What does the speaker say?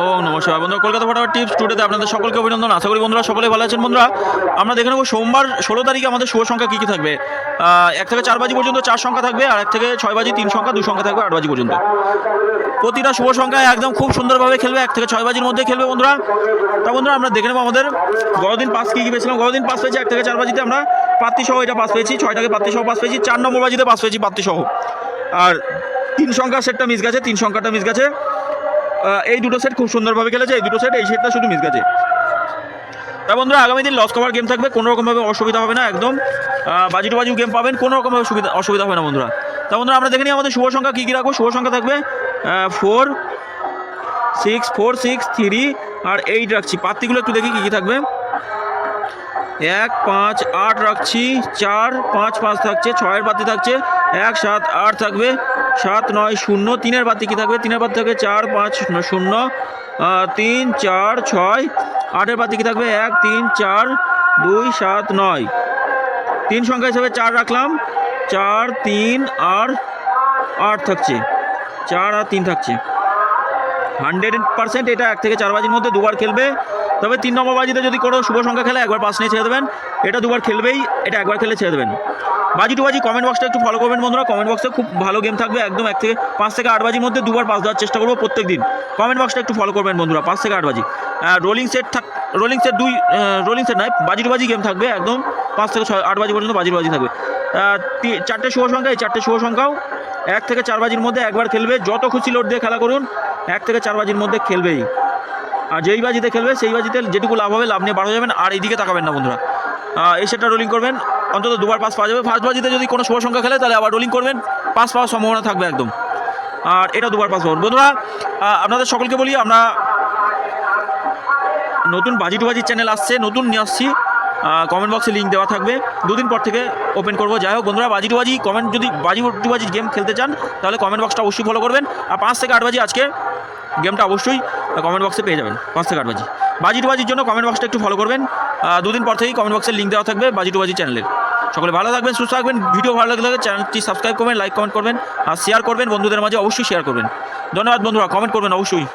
ও নমস্কার বন্ধুরা, কলকাতা ফটাফট টিপস টুডেতে আপনাদের সকলকে অভিনন্দন। আশা করি বন্ধুরা সকলে ভালো আছেন। বন্ধুরা আমরা দেখে নেব সোমবার 16 তারিখে আমাদের শুভ সংখ্যা কী কী থাকবে। 1 থেকে 4 বাজি পর্যন্ত 4 সংখ্যা থাকবে, আর 1 থেকে 6 বাজি 3 সংখ্যা, 2 সংখ্যা থাকবে 8 বাজি পর্যন্ত। প্রতিটা শুভ সংখ্যায় একদম খুব সুন্দরভাবে খেলবে, 1 থেকে 6 বাজির মধ্যে খেলবে বন্ধুরা। তা বন্ধুরা আমরা দেখে নেব আমাদের গতদিন পাস কী কী পেয়েছিলাম। গতদিন পাস পেয়েছি 1 থেকে 4 বাজিতে আমরা পাত্তি সহ এটা পাস পেয়েছি, 6টাকে পাত্তি সহ পাস পেয়েছি, 4 নম্বর বাজিতে পাস পেয়েছি পাত্তি সহ। আর 3 সংখ্যার সেটটা মিস গেছে, 3 সংখ্যাটা মিস গেছে। এই দুটো সেট খুব সুন্দরভাবে খেলেছে, এই দুটো সেট, এই সেটটা শুধু মিস গেছে। তা বন্ধুরা আগামী দিন লস কভার গেম থাকবে, কোনো রকমভাবে অসুবিধা হবে না, একদম বাজি টু বাজিও গেম পাবেন, কোনো রকমভাবে অসুবিধা হবে না বন্ধুরা। তা বন্ধুরা আমরা দেখে নিই আমাদের শুভ সংখ্যা কী কী রাখবো। শুভ সংখ্যা থাকবে 4, 6, 4, 6, 3 আর 8 রাখছি। পাত্তিগুলো একটু দেখি কী কী থাকবে। 1, 5, 8 রাখছি, 4, 5, 5 থাকছে, 6-এর পাত্তি থাকছে, 1, 7, 8 থাকবে, 7, 9, 0, 3-এর পাত্তি কী থাকবে, 3-এর পাত্তি থাকবে 4, 5, 0, 3, 4, 6, 8-এর পাত্তি কী থাকবে 1, 3, 4, 2, 7, 9। 3 সংখ্যা হিসাবে 4 রাখলাম, 4, 3 আর 8 থাকছে, 4 আর 3 থাকছে। 100% এটা 1 থেকে 4 বাজির মধ্যে দুবার খেলবে। তবে 3 নম্বর বাজিতে যদি কোনো শুভ সংখ্যা খেলে একবার পাস নিয়ে ছেড়ে দেবেন, এটা দুবার খেলবেই, এটা একবার খেলে ছেড়ে দেবেন। বাজি টু বাজি কমেন্ট বক্সটা একটু ফলো করবেন বন্ধুরা, কমেন্ট বক্সে খুব ভালো গেম থাকবে, একদম 5 থেকে 8 বাজির মধ্যে দুবার পাস দেওয়ার চেষ্টা করবো প্রত্যেক দিন। কমেন্ট বক্সটা একটু ফলো করবেন বন্ধুরা, 5 থেকে 8 বাজি। রোলিং সেট রোলিং সেট নয়, বাজি টু বাজি গেম থাকবে, একদম 5 থেকে 8 বাজি পর্যন্ত বাজি টু বাজি থাকবে। 4টে শুভ সংখ্যা, এই 4টে শুভ সংখ্যাও 1 থেকে 4 বাজির মধ্যে একবার খেলবে, যত খুশি লোড দিয়ে খেলা করুন, 1 থেকে 4 বাজির মধ্যে খেলবেই। আর যেই বাজিতে খেলবে সেই বাজিতে যেটুকু লাভ হবে লাভ নিয়ে বার হয়ে যাবেন, আর এইদিকে তাকাবেন না বন্ধুরা। এই সেটটা রোলিং করবেন, অন্তত দুবার পাস পাওয়া যাবে। ফার্স্ট বাজিতে যদি কোনো শুভ সংখ্যা খেলে তাহলে আবার রোলিং করবেন, পাস পাওয়ার সম্ভাবনা থাকবে একদম, আর এটা দুবার পাস পাবেন বন্ধুরা। আপনাদের সকলকে বলি, আমরা নতুন বাজি টু বাজির চ্যানেল আসছে, নতুন নিয়ে আসছি, কমেন্ট বক্সে লিঙ্ক দেওয়া থাকবে, 2 দিন পর থেকে ওপেন করবো। যাই হোক বন্ধুরা, বাজি টু বাজি কমেন্ট, যদি বাজি টু বাজি গেম খেলতে চান তাহলে কমেন্ট বক্সটা অবশ্যই ফলো করবেন। আর 5 থেকে 8 বাজি আজকে গেমটা অবশ্যই কমেন্ট বক্সে পেয়ে যাবেন। 5 থেকে 8 বাজি বাজি টু বাজির জন্য কমেন্ট বক্সটা একটু ফলো করবেন। 2 দিন পর থেকেই কমেন্ট বক্সের লিঙ্ক দেওয়া থাকবে বাজি টু বাজি চ্যানেলের। সকলে ভালো থাকবেন, সুস্থ থাকবেন। ভিডিও ভালো লাগলে চ্যানেলটি সাবস্ক্রাইব করবেন, লাইক কমেন্ট করবেন, আর শেয়ার করবেন বন্ধুদের মাঝে, অবশ্যই শেয়ার করবেন। ধন্যবাদ বন্ধুরা, কমেন্ট করবেন অবশ্যই।